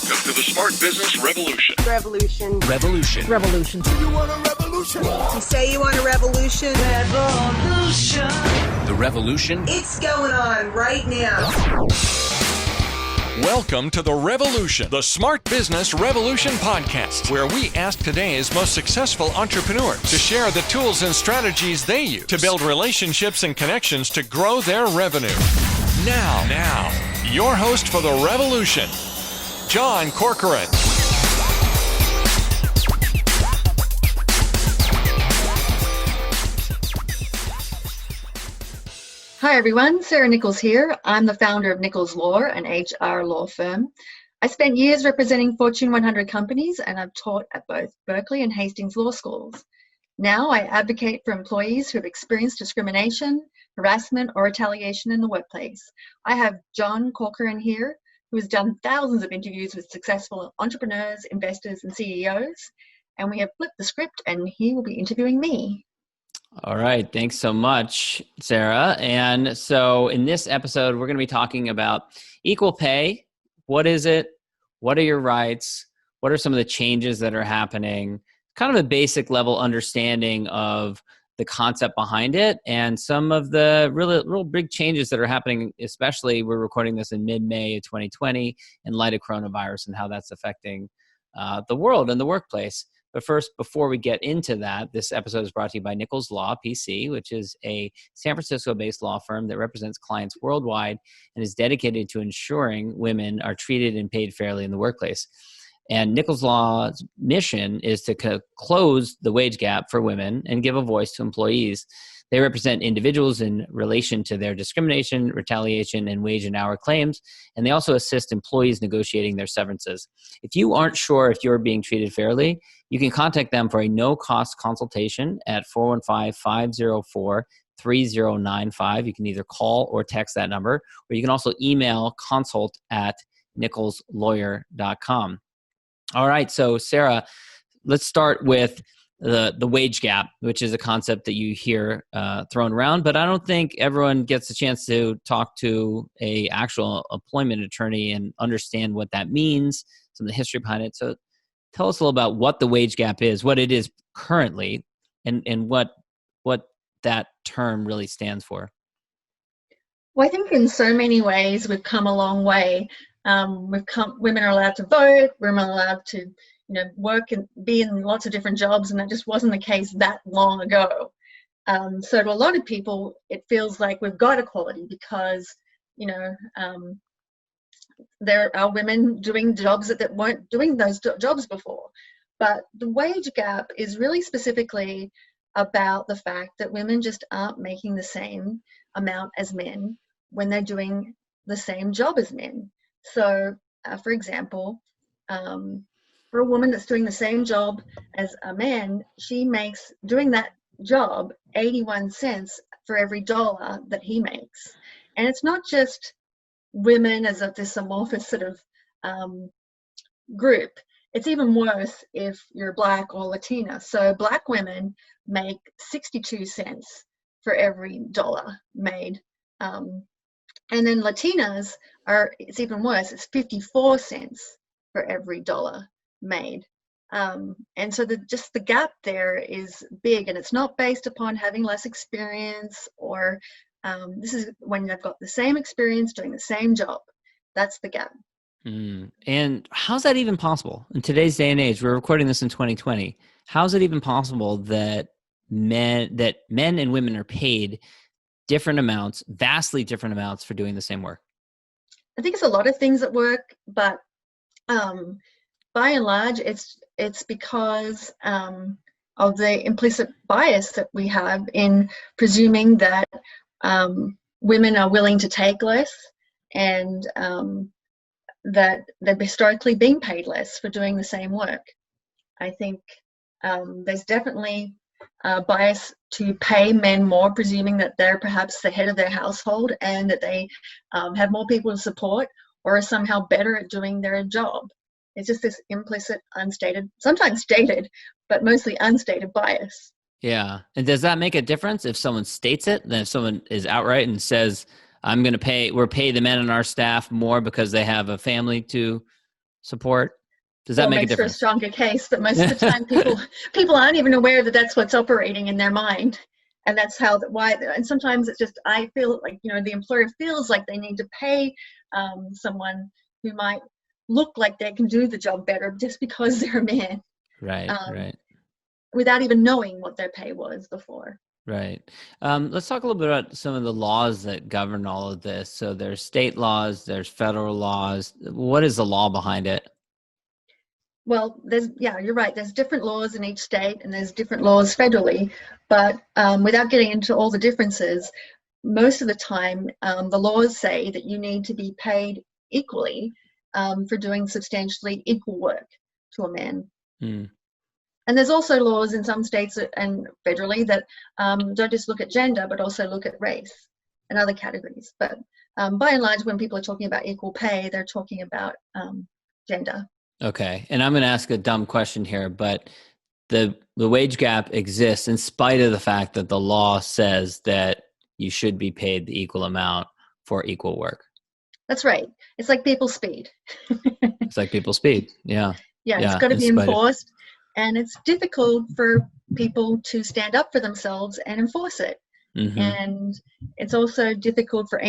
Welcome to the Smart Business Revolution. Revolution. Revolution. Revolution. You want a revolution? You say you want a revolution? Revolution. The revolution. It's going on right now. Welcome to The Revolution, the Smart Business Revolution podcast, where we ask today's most successful entrepreneurs to share the tools and strategies they use to build relationships and connections to grow their revenue. Now, your host for The Revolution, John Corcoran. Hi everyone, Sarah Nichols here. I'm the founder of Nichols Law, an HR law firm. I spent years representing Fortune 100 companies and I've taught at both Berkeley and Hastings law schools. Now I advocate for employees who have experienced discrimination, harassment, or retaliation in the workplace. I have John Corcoran here, who has done thousands of interviews with successful entrepreneurs, investors, and CEOs. And we have flipped the script and he will be interviewing me. All right. Thanks so much, Sarah. And so in this episode, we're going to be talking about equal pay. What is it? What are your rights? What are some of the changes that are happening? Kind of a basic level understanding of the concept behind it and some of the real big changes that are happening, especially we're recording this in mid-May of 2020 in light of coronavirus and how that's affecting the world and the workplace. But first, before we get into that, this episode is brought to you by Nichols Law, PC, which is a San Francisco-based law firm that represents clients worldwide and is dedicated to ensuring women are treated and paid fairly in the workplace. And Nichols Law's mission is to close the wage gap for women and give a voice to employees. They represent individuals in relation to their discrimination, retaliation, and wage and hour claims, and they also assist employees negotiating their severances. If you aren't sure if you're being treated fairly, you can contact them for a no-cost consultation at 415-504-3095. You can either call or text that number, or you can also email consult@nicholslawyer.com. All right, so Sarah, let's start with the wage gap, which is a concept that you hear thrown around, but I don't think everyone gets a chance to talk to a actual employment attorney and understand what that means, some of the history behind it. So tell us a little about what the wage gap is, what it is currently, and what that term really stands for. Well, I think in so many ways we've come a long way. Women are allowed to vote, women are allowed to work and be in lots of different jobs, and that just wasn't the case that long ago. So to a lot of people, it feels like we've got equality because, there are women doing jobs that weren't doing those jobs before. But the wage gap is really specifically about the fact that women just aren't making the same amount as men when they're doing the same job as men. So, for example, for a woman that's doing the same job as a man, she makes, doing that job, 81 cents for every dollar that he makes. And it's not just women as this amorphous sort of group. It's even worse if you're Black or Latina. So Black women make 62 cents for every dollar made. And then Latinas it's even worse, it's 54 cents for every dollar made. And so the gap there is big, and it's not based upon having less experience or this is when they've got the same experience doing the same job. That's the gap. And how's that even possible in today's day and age? We're recording this in 2020. How's it even possible that men and women are paid different amounts, vastly different amounts for doing the same work? I think it's a lot of things at work, but by and large, it's because of the implicit bias that we have in presuming that women are willing to take less and that they're historically being paid less for doing the same work. I think there's definitely a bias to pay men more, presuming that they're perhaps the head of their household and that they have more people to support or are somehow better at doing their job. It's just this implicit, unstated, sometimes stated, but mostly unstated bias. Yeah. And does that make a difference if someone states it, than if someone is outright and says, we're pay the men on our staff more because they have a family to support? Does that Well, make a makes for a difference? stronger case, but most of the time people aren't even aware that that's what's operating in their mind. And that's and sometimes it's just, I feel like, the employer feels like they need to pay someone who might look like they can do the job better just because they're a man. Right, right. Without even knowing what their pay was before. Right. Let's talk a little bit about some of the laws that govern all of this. So there's state laws, there's federal laws. What is the law behind it? Well, you're right. There's different laws in each state and there's different laws federally, but without getting into all the differences, most of the time the laws say that you need to be paid equally for doing substantially equal work to a man. Mm. And there's also laws in some states and federally that don't just look at gender, but also look at race and other categories. But by and large, when people are talking about equal pay, they're talking about gender. Okay. And I'm going to ask a dumb question here, but the wage gap exists in spite of the fact that the law says that you should be paid the equal amount for equal work. That's right. It's like people's speed. It's like people's speed. Yeah. Yeah, it's got to be enforced. And it's difficult for people to stand up for themselves and enforce it. Mm-hmm. And it's also difficult for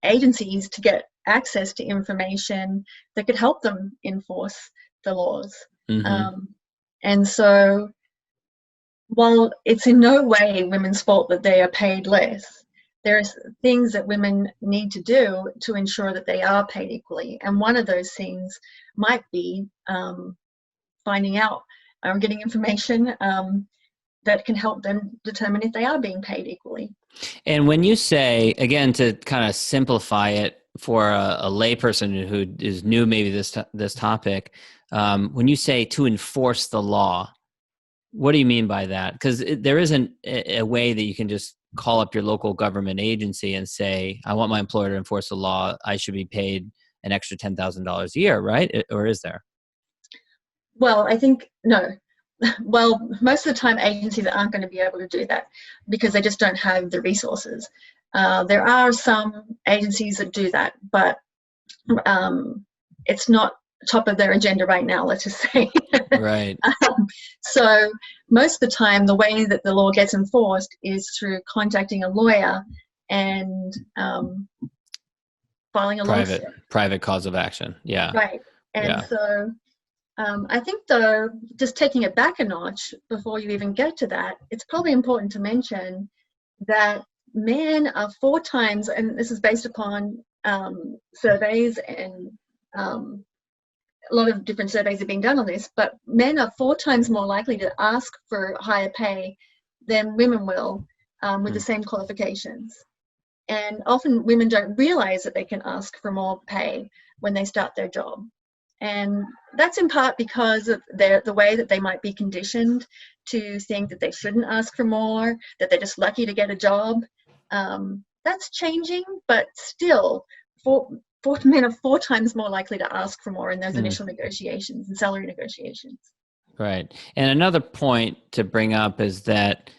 agencies to get access to information that could help them enforce the laws. Mm-hmm. And so while it's in no way women's fault that they are paid less, there's things that women need to do to ensure that they are paid equally. And one of those things might be finding out or getting information that can help them determine if they are being paid equally. And when you say, again, to kind of simplify it for a layperson who is new, maybe this topic, when you say to enforce the law, what do you mean by that? Because there isn't a way that you can just call up your local government agency and say, I want my employer to enforce the law. I should be paid an extra $10,000 a year, right? Or is there? Well, I think no. Well, most of the time agencies aren't going to be able to do that because they just don't have the resources. There are some agencies that do that, but it's not top of their agenda right now, let's just say. Right. So most of the time, the way that the law gets enforced is through contacting a lawyer and filing a lawsuit. Private cause of action. Yeah. Right. And so I think, though, just taking it back a notch before you even get to that, it's probably important to mention that men are 4 times, and this is based upon surveys and a lot of different surveys have been done on this, but men are 4 times more likely to ask for higher pay than women will with the same qualifications. And often women don't realize that they can ask for more pay when they start their job. And that's in part because of the way that they might be conditioned to think that they shouldn't ask for more, that they're just lucky to get a job. That's changing, but still, men are 4 times more likely to ask for more in those initial negotiations and salary negotiations. Right. And another point to bring up is that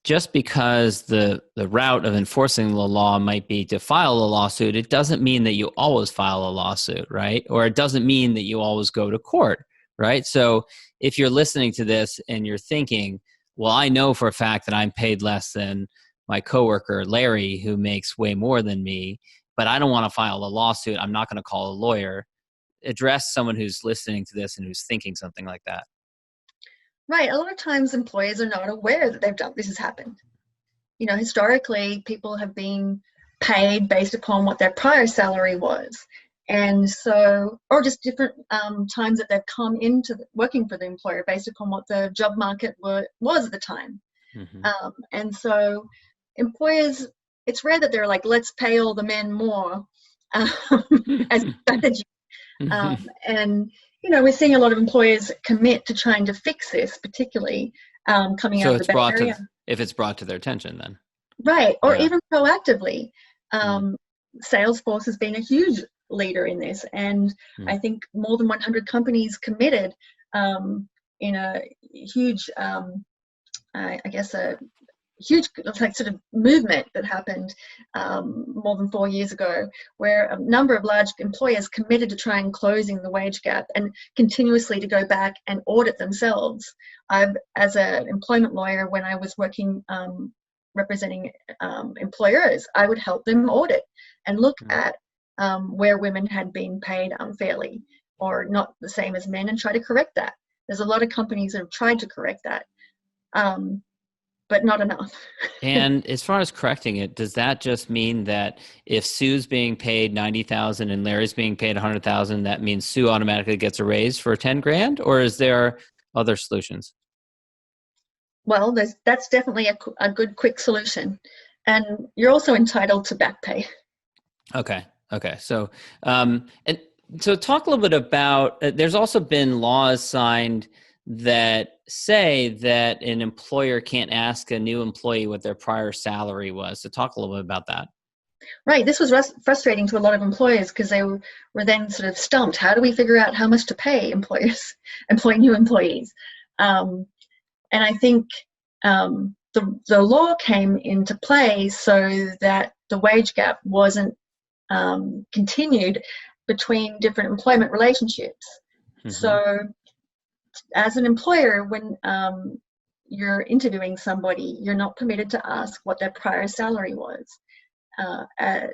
just because the route of enforcing the law might be to file a lawsuit, it doesn't mean that you always file a lawsuit, right? Or it doesn't mean that you always go to court, right? So if you're listening to this and you're thinking, well, I know for a fact that I'm paid less than my coworker, Larry, who makes way more than me, but I don't want to file a lawsuit. I'm not going to call a lawyer. Address someone who's listening to this and who's thinking something like that. Right. A lot of times employers are not aware that this has happened. You know, historically, people have been paid based upon what their prior salary was. And so, or just different times that they've come into working for the employer based upon what the job market was at the time. Mm-hmm. And so employers, it's rare that they're like, let's pay all the men more as a strategy. And, you know, we're seeing a lot of employers commit to trying to fix this, particularly coming out of the Bay Area. If it's brought to their attention then. Right. Or even proactively. Salesforce has been a huge leader in this. And I think more than 100 companies committed in a huge, huge like sort of movement that happened more than 4 years ago, where a number of large employers committed to try and closing the wage gap and continuously to go back and audit themselves. As an employment lawyer, when I was working representing employers, I would help them audit and look at where women had been paid unfairly or not the same as men and try to correct that. There's a lot of companies that have tried to correct that. But not enough. And as far as correcting it, does that just mean that if Sue's being paid 90,000 and Larry's being paid 100,000, that means Sue automatically gets a raise for 10 grand, or is there other solutions? Well, that's definitely a good quick solution, and you're also entitled to back pay. Okay. So, and so talk a little bit about. There's also been laws signed that say that an employer can't ask a new employee what their prior salary was. So talk a little bit about that. Right. This was frustrating to a lot of employers because they were then sort of stumped. How do we figure out how much to pay employ new employees? And I think the law came into play so that the wage gap wasn't continued between different employment relationships. Mm-hmm. So as an employer, when you're interviewing somebody, you're not permitted to ask what their prior salary was. But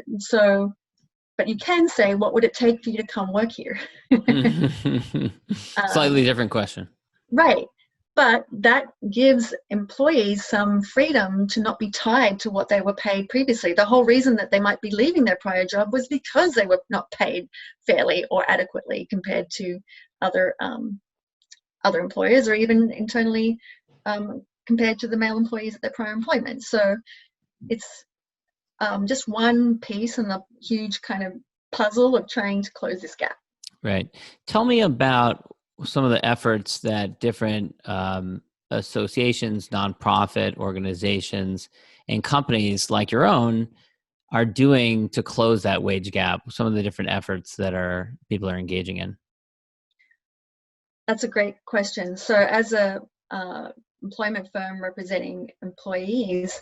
you can say, what would it take for you to come work here? Slightly different question. Right. But that gives employees some freedom to not be tied to what they were paid previously. The whole reason that they might be leaving their prior job was because they were not paid fairly or adequately compared to other employers, or even internally compared to the male employees at their prior employment. So it's just one piece in the huge kind of puzzle of trying to close this gap. Right. Tell me about some of the efforts that different associations, nonprofit organizations, and companies like your own are doing to close that wage gap. Some of the different efforts that people are engaging in. That's a great question. So as a employment firm representing employees,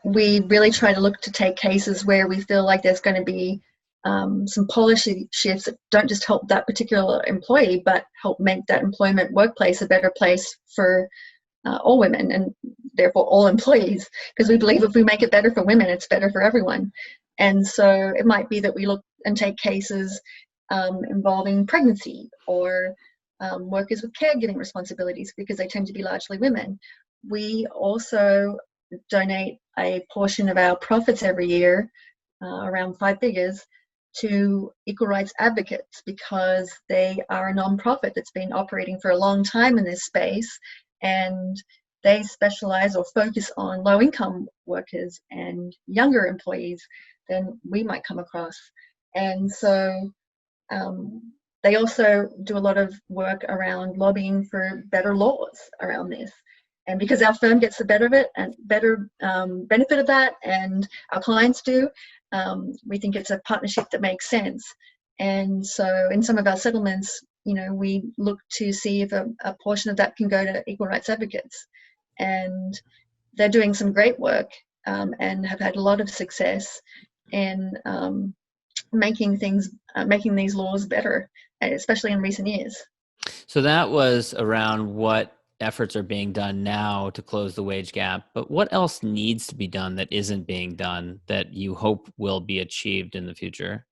we really try to look to take cases where we feel like there's going to be some policy shifts that don't just help that particular employee, but help make that employment workplace a better place for all women and therefore all employees. Because we believe if we make it better for women, it's better for everyone. And so it might be that we look and take cases involving pregnancy or workers with caregiving responsibilities, because they tend to be largely women. We also donate a portion of our profits every year, around 5 figures, to equal rights advocates, because they are a non-profit that's been operating for a long time in this space, and they specialize or focus on low-income workers and younger employees than we might come across. And so they also do a lot of work around lobbying for better laws around this. And because our firm gets the better of it and better benefit of that, and our clients do, we think it's a partnership that makes sense. And so in some of our settlements, we look to see if a portion of that can go to equal rights advocates. And they're doing some great work and have had a lot of success in making these laws better, especially in recent years. So that was around what efforts are being done now to close the wage gap, but what else needs to be done that isn't being done that you hope will be achieved in the future?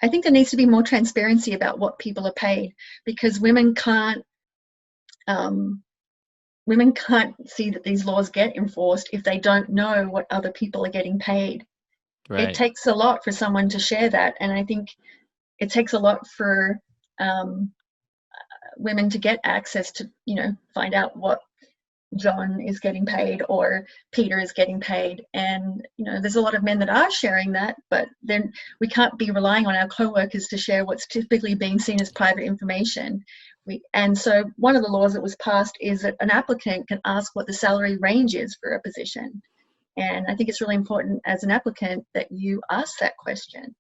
I think there needs to be more transparency about what people are paid, because women can't see that these laws get enforced if they don't know what other people are getting paid. Right. It takes a lot for someone to share that, and I think it takes a lot for women to get access to, find out what John is getting paid or Peter is getting paid. And, there's a lot of men that are sharing that, but then we can't be relying on our co-workers to share what's typically being seen as private information. And so one of the laws that was passed is that an applicant can ask what the salary range is for a position. And I think it's really important as an applicant that you ask that question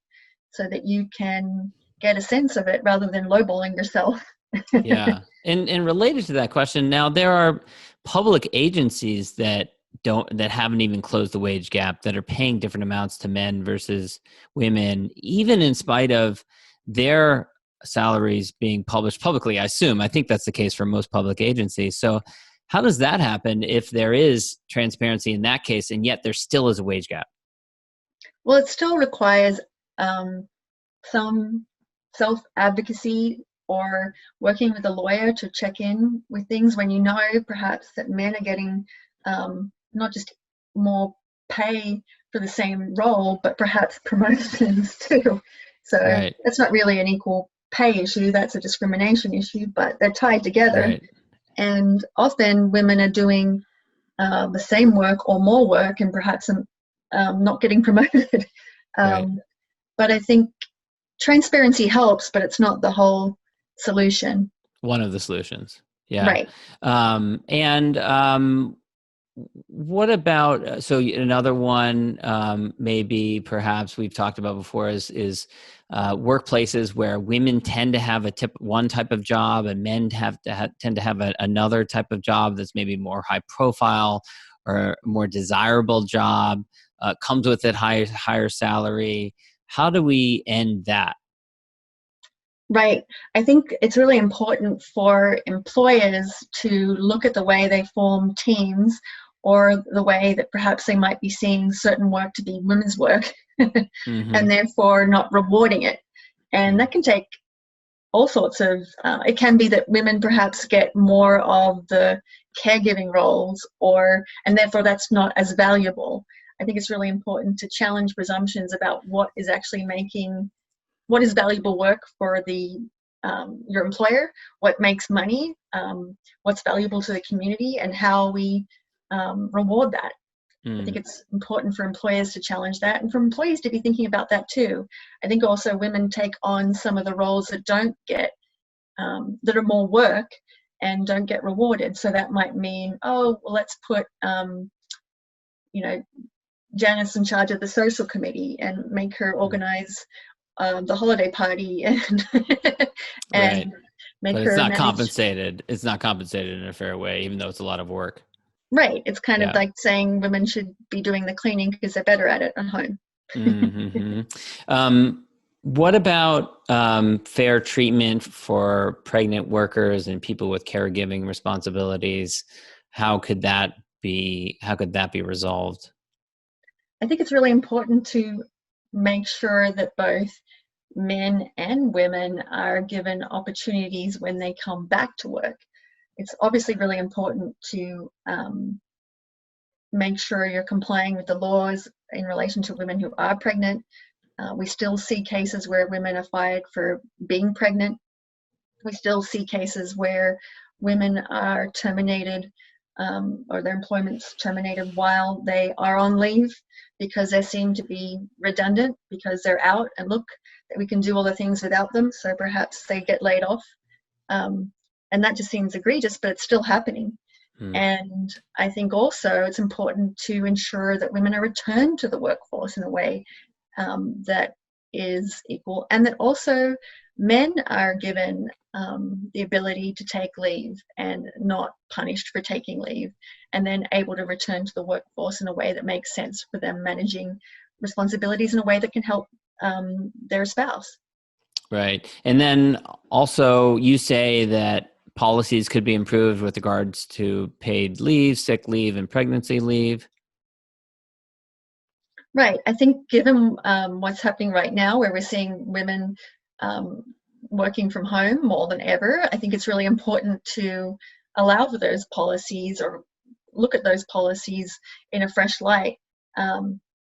so that you can get a sense of it rather than lowballing yourself. Yeah. And related to that question, now there are public agencies that that haven't even closed the wage gap, that are paying different amounts to men versus women, even in spite of their salaries being published publicly, I assume. I think that's the case for most public agencies. So how does that happen if there is transparency in that case, and yet there still is a wage gap? Well, it still requires some self-advocacy or working with a lawyer to check in with things when you know perhaps that men are getting not just more pay for the same role, but perhaps promotions too. So Right. that's not really an equal pay issue, that's a discrimination issue, but they're tied together. Right. And often women are doing the same work or more work and perhaps not getting promoted. Right. But I think transparency helps, but it's not the whole solution. One of the solutions. Yeah. Right. What about, so another one, maybe perhaps we've talked about before is workplaces where women tend to have one type of job and men tend to have another type of job that's maybe more high profile or more desirable job, comes with it higher salary. How do we end that? Right. I think it's really important for employers to look at the way they form teams or the way that perhaps they might be seeing certain work to be women's work and therefore not rewarding it. And that can take all sorts of, it can be that women perhaps get more of the caregiving roles and therefore that's not as valuable. I think it's really important to challenge presumptions about what is valuable work for your employer, what makes money, what's valuable to the community, and how we reward that. I think it's important for employers to challenge that and for employees to be thinking about that too. I think also women take on some of the roles that don't get, that are more work and don't get rewarded. So that might mean, let's put, Janice in charge of the social committee and make her organize the holiday party and Right. make but her it's not manage. compensated. It's not compensated in a fair way, even though it's a lot of work. Right. It's kind of like saying women should be doing the cleaning because they're better at it at home. What about fair treatment for pregnant workers and people with caregiving responsibilities? How could that be resolved? I think it's really important to make sure that both men and women are given opportunities when they come back to work. It's obviously really important to make sure you're complying with the laws in relation to women who are pregnant. We still see cases where women are fired for being pregnant. We still see cases where women are terminated or their employment's terminated while they are on leave because they seem to be redundant because they're out and look that we can do all the things without them. So perhaps they get laid off. And that just seems egregious, but it's still happening. And I think also it's important to ensure that women are returned to the workforce in a way that is equal, and that also men are given the ability to take leave and not punished for taking leave, and then able to return to the workforce in a way that makes sense for them managing responsibilities in a way that can help their spouse. Right. And then also you say that policies could be improved with regards to paid leave, sick leave, and pregnancy leave. Right. I think given what's happening right now, where we're seeing women working from home more than ever, I think it's really important to allow for those policies or look at those policies in a fresh light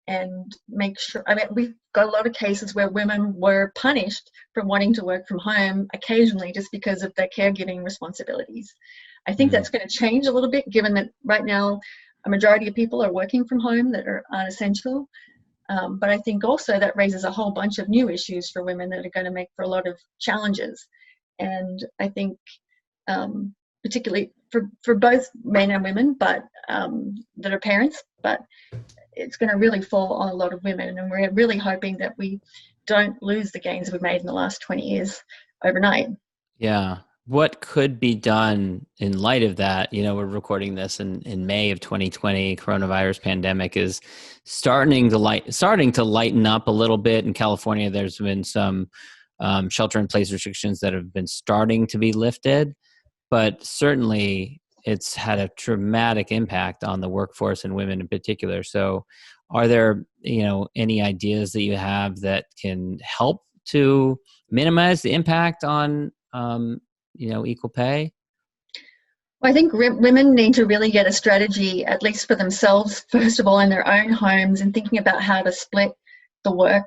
and make sure. I mean, we've got a lot of cases where women were punished for wanting to work from home occasionally just because of their caregiving responsibilities. I think that's going to change a little bit, given that right now a majority of people are working from home that aren't essential. But I think also that raises a whole bunch of new issues for women that are going to make for a lot of challenges. And I think particularly for both men and women, but that are parents, but it's going to really fall on a lot of women. And we're really hoping that we don't lose the gains we've made in the last 20 years overnight. Yeah. what could be done in light of that? We're recording this in May of 2020. Coronavirus pandemic is starting to lighten up a little bit. In California, there's been some shelter-in-place restrictions that have been starting to be lifted, but certainly it's had a dramatic impact on the workforce and women in particular. So are there, any ideas that you have that can help to minimize the impact on, equal pay? Well, I think women need to really get a strategy, at least for themselves, first of all, in their own homes, and thinking about how to split the work.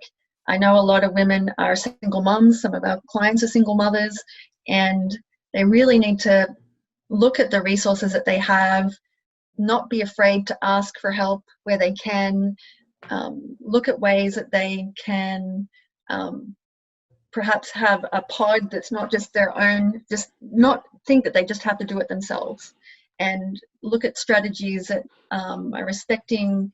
I know a lot of women are single moms. Some of our clients are single mothers, and they really need to look at the resources that they have, not be afraid to ask for help where they can, look at ways that they can perhaps have a pod that's not just their own, just not think that they just have to do it themselves, and look at strategies that are respecting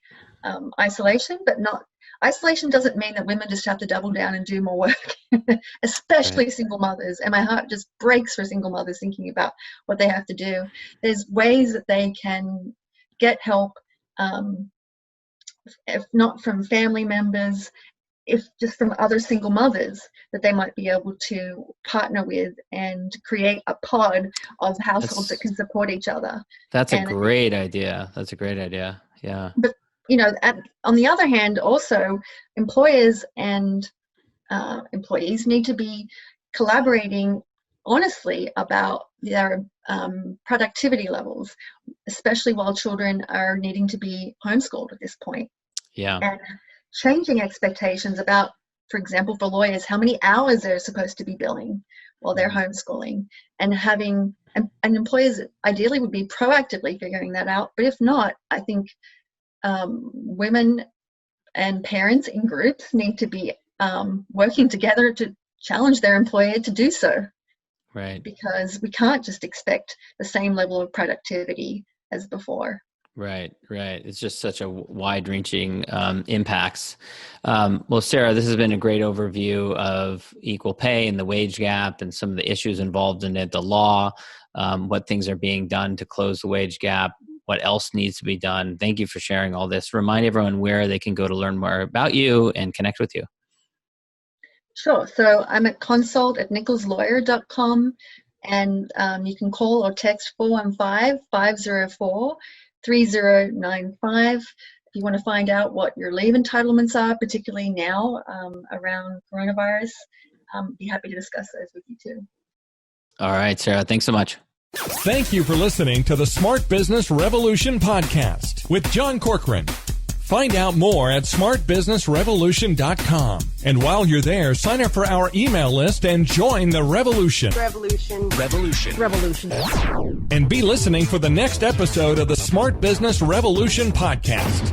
isolation, but not isolation doesn't mean that women just have to double down and do more work, especially Right. single mothers. And my heart just breaks for single mothers thinking about what they have to do. There's ways that they can get help, if not from family members, if just from other single mothers that they might be able to partner with and create a pod of households that can support each other. That's a And great idea. That's a great idea. Yeah. but on the other hand, also employers and employees need to be collaborating honestly about their productivity levels, especially while children are needing to be homeschooled at this point. Yeah. And changing expectations about, for example, for lawyers, how many hours they're supposed to be billing while they're homeschooling, and having, and employers ideally would be proactively figuring that out. But if not, I think women and parents in groups need to be working together to challenge their employer to do so. Right. Because we can't just expect the same level of productivity as before. Right. It's just such a wide-reaching impacts. Well, Sarah, this has been a great overview of equal pay and the wage gap and some of the issues involved in it, the law, what things are being done to close the wage gap, what else needs to be done. Thank you for sharing all this. Remind everyone where they can go to learn more about you and connect with you. Sure. So I'm at consult@nicholslawyer.com, and you can call or text 415-504-3095 if you want to find out what your leave entitlements are, particularly now around coronavirus. Be happy to discuss those with you too. All right, Sarah, thanks so much. Thank you for listening to the Smart Business Revolution podcast with John Corcoran. Find out more at smartbusinessrevolution.com. And while you're there, sign up for our email list and join the revolution. Revolution. Revolution. Revolution. And be listening for the next episode of the Smart Business Revolution podcast.